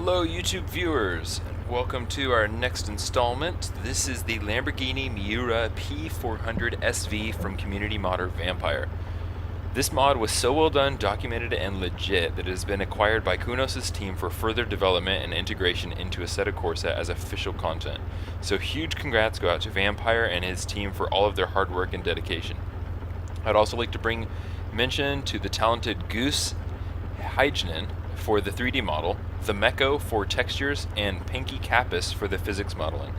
Hello YouTube viewers, and welcome to our next installment. This is the Lamborghini Miura P400SV from community modder Vampire. This mod was so well done, documented, and legit that it has been acquired by Kunos' team for further development and integration into Assetto Corsa as official content. So huge congrats go out to Vampire and his team for all of their hard work and dedication. I'd also like to bring mention to the talented Goose Hygienen for the 3D model, the Meko for textures, and Pinky Kappas for the physics modeling.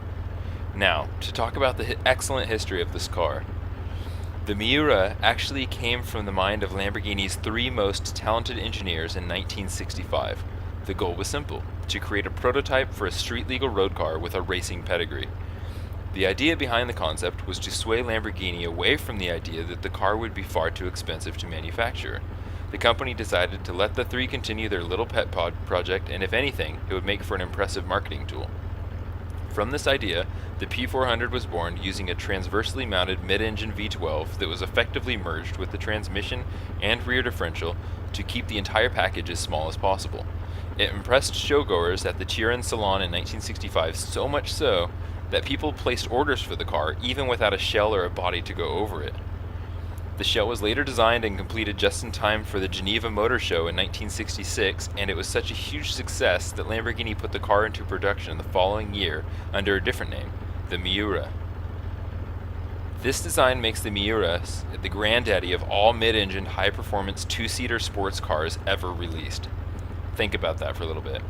Now, to talk about the excellent history of this car. The Miura actually came from the mind of Lamborghini's three most talented engineers in 1965. The goal was simple: to create a prototype for a street-legal road car with a racing pedigree. The idea behind the concept was to sway Lamborghini away from the idea that the car would be far too expensive to manufacture. The company decided to let the three continue their little pet pod project, and if anything, it would make for an impressive marketing tool. From this idea, the P400 was born using a transversely mounted mid-engine V12 that was effectively merged with the transmission and rear differential to keep the entire package as small as possible. It impressed showgoers at the Turin Salon in 1965 so much so that people placed orders for the car even without a shell or a body to go over it. The shell was later designed and completed just in time for the Geneva Motor Show in 1966, and it was such a huge success that Lamborghini put the car into production the following year under a different name, the Miura. This design makes the Miura the granddaddy of all mid-engine, high-performance two-seater sports cars ever released. Think about that for a little bit.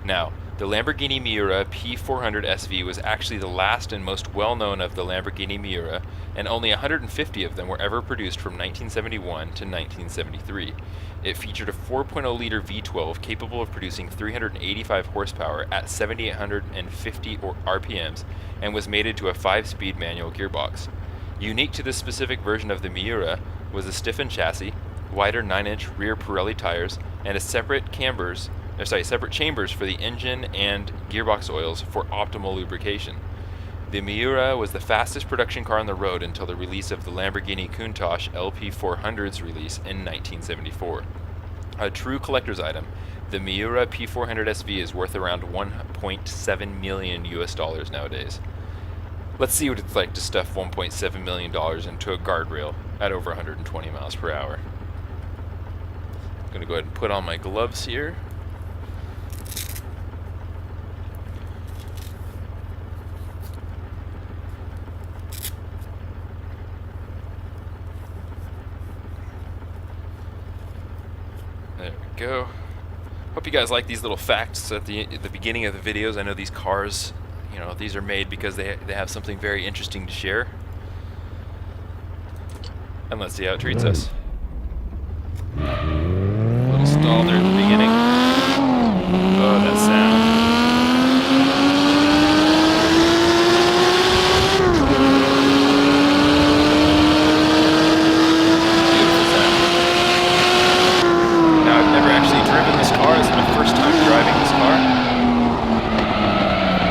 Now, the Lamborghini Miura P400SV was actually the last and most well-known of the Lamborghini Miura, and only 150 of them were ever produced from 1971 to 1973. It featured a 4.0-liter V12 capable of producing 385 horsepower at 7,850 RPMs and was mated to a 5-speed manual gearbox. Unique to this specific version of the Miura was a stiffened chassis, wider 9-inch rear Pirelli tires, and separate chambers for the engine and gearbox oils for optimal lubrication. The Miura was the fastest production car on the road until the release of the Lamborghini Countach LP400's release in 1974. A true collector's item, the Miura P400SV is worth around $1.7 million nowadays. Let's see what it's like to stuff $1.7 million into a guardrail at over 120 miles per hour. I'm going to go ahead and put on my gloves here. There we go. Hope you guys like these little facts at the beginning of the videos. I know these cars, these are made because they have something very interesting to share. And let's see how it treats us. A little stall there at the beginning. Oh, that sound.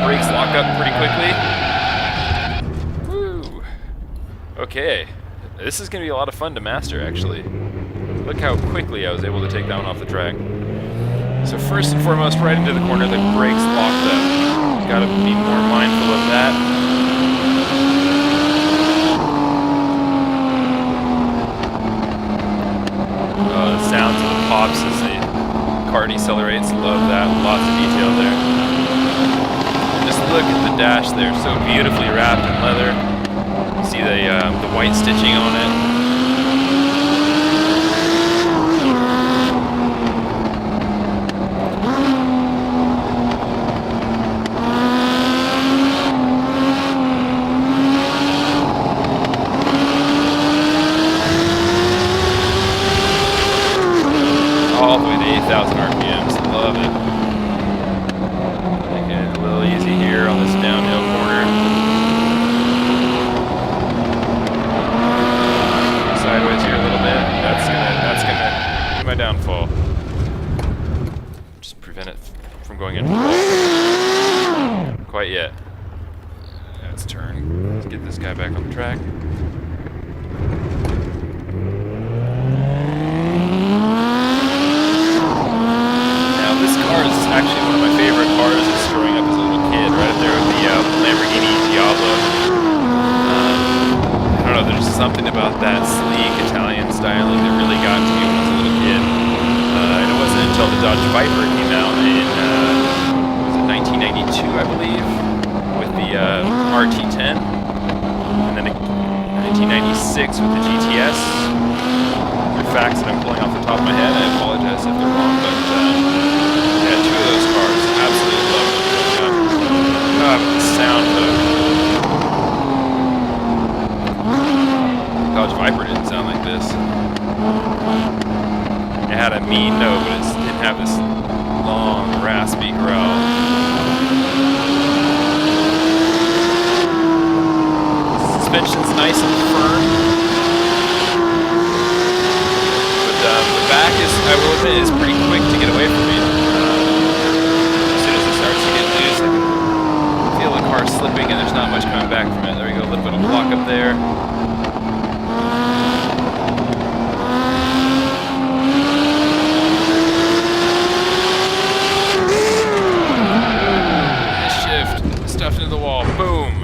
Brakes lock up pretty quickly. Woo! Okay, this is going to be a lot of fun to master, actually. Look how quickly I was able to take that one off the track. So first and foremost, right into the corner, the brakes locked up. Got to be more mindful of that. Oh, the sounds of the pops as the car decelerates. Love that. Lots of detail there. Just look at the dash there, so beautifully wrapped in leather. You see the white stitching on it. All the way to 8,000 RPMs. Love it. Easy here on this downhill corner. Sideways here a little bit. That's gonna be my downfall. Just prevent it from going into the wall. Quite yet. Let's turn. Let's get this guy back on the track. Now this car is actually one of my Dodge Viper came out in was it 1992, I believe, with the RT10, and then 1996 with the GTS. They're facts that I'm pulling off the top of my head. I apologize if they're wrong, but yeah, 2 of those cars. Absolutely love them. But the sound of Dodge Viper didn't sound like this. It had a mean note, but it didn't have this long, raspy growl. Suspension's nice and firm, but the back is, I will admit, is pretty quick to get away from me. As soon as it starts to get loose, I can feel the car slipping, and there's not much coming back from it. There we go, a little bit of block up there. Stuffed into the wall. Boom.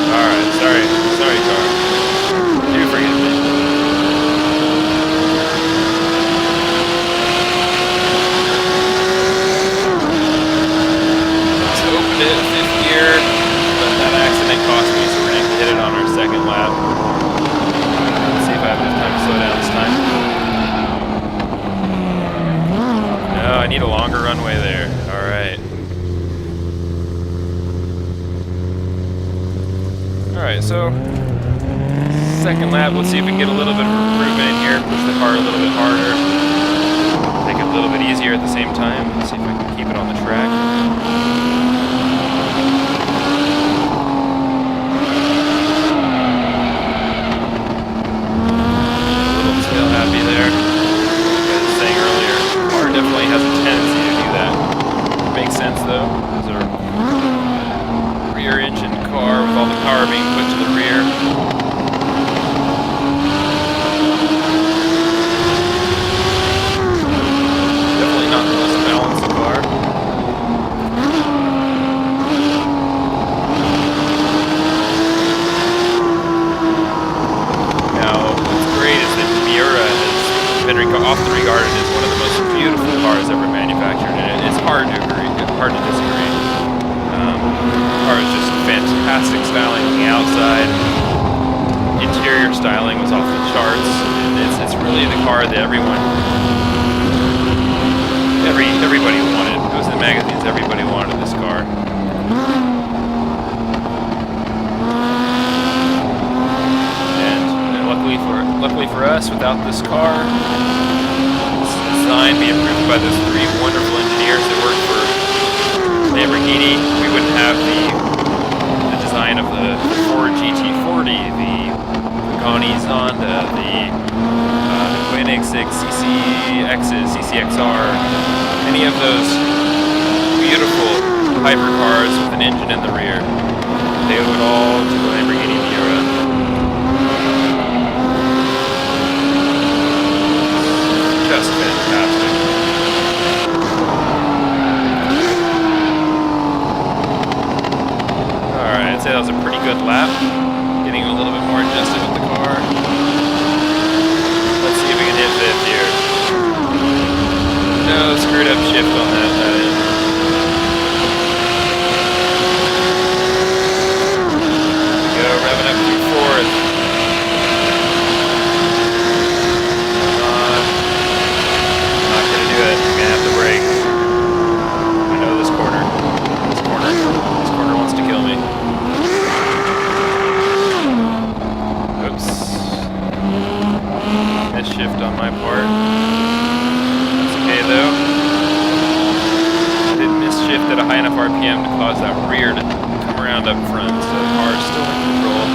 Alright, sorry car. Do forgive me. Just opened it, 5th gear, but that accident cost me, so we're gonna hit it on our 2nd lap. I have enough time to slow down this time. No, I need a longer runway there. Alright. Alright, so 2nd lap, let's see if we can get a little bit of improvement in here, push the car a little bit harder, make it a little bit easier at the same time. Let's see if I can keep it on the track. Happy there. Like I was saying earlier, the car definitely has a tendency to do that. Makes sense though. It's a rear engine car with all the power being put to the rear. Definitely not the most balanced car. Often regarded as one of the most beautiful cars ever manufactured, and it's hard to agree, hard to disagree. The car is just fantastic styling on the outside. Interior styling was off the charts, and it's really the car that everybody wanted. It was in the magazines, everybody wanted this car. Luckily for us, without this car, this design being approved by those 3 wonderful engineers that work for Lamborghini, we wouldn't have the design of the Ford GT40, the Pagani Zonda, the Koenigsegg CCXs, CCXR, any of those beautiful hypercars with an engine in the rear. They would all do the Lamborghini Miura. Just fantastic. Alright, I'd say that was a pretty good lap. Getting a little bit more adjusted with the car. Let's see if we can hit 5th here. No, screwed up shift on that end. Go, revving up through 4th. I'm gonna have to brake. I know this corner. This corner wants to kill me. Oops. Miss shift on my part. That's okay though. I didn't miss shift at a high enough RPM to cause that rear to come around up front, so the car is still in control.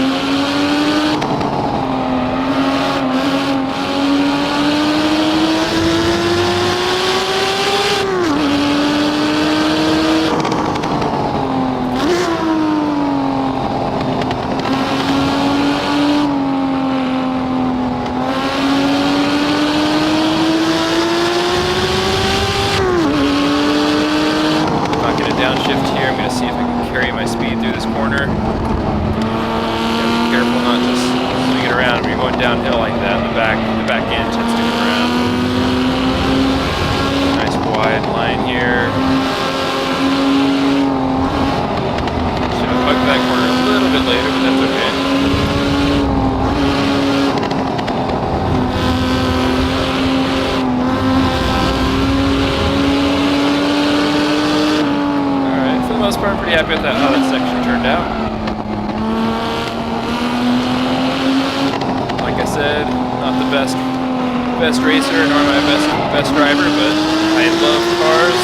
Not gonna downshift here. I'm going to see if I can carry my speed through this corner. Be careful not just swing it around when you're going downhill like that. The back end tends to come around. Nice wide line here. Should have hugged that corner a little bit later, but that's okay. Alright, for the most part, I'm pretty happy with how that section turned out. Like I said, not the best racer nor my best driver, but I love cars.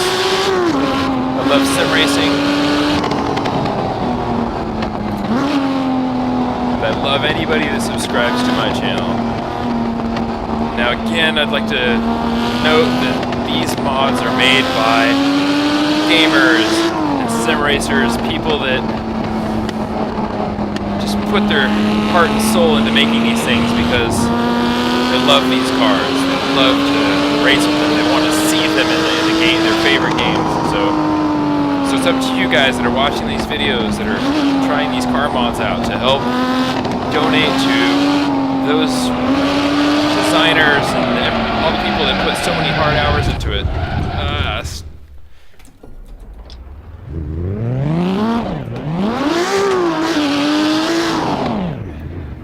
I love sim racing. And I love anybody that subscribes to my channel. Now again, I'd like to note that these mods are made by gamers and sim racers, people that just put their heart and soul into making these things because they love these cars. They love to race with them. They want to see them in the game, their favorite games. So it's up to you guys that are watching these videos, that are trying these car mods out, to help donate to those designers and all the people that put so many hard hours into it.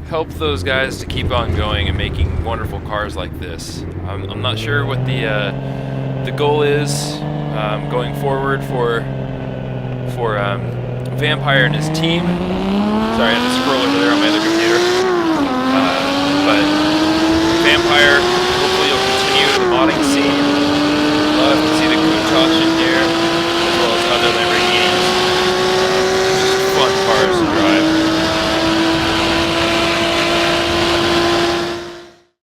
Help those guys to keep on going and making wonderful cars like this. I'm not sure what the goal is going forward for Vampire and his team. Sorry, I had to scroll over there on my other computer.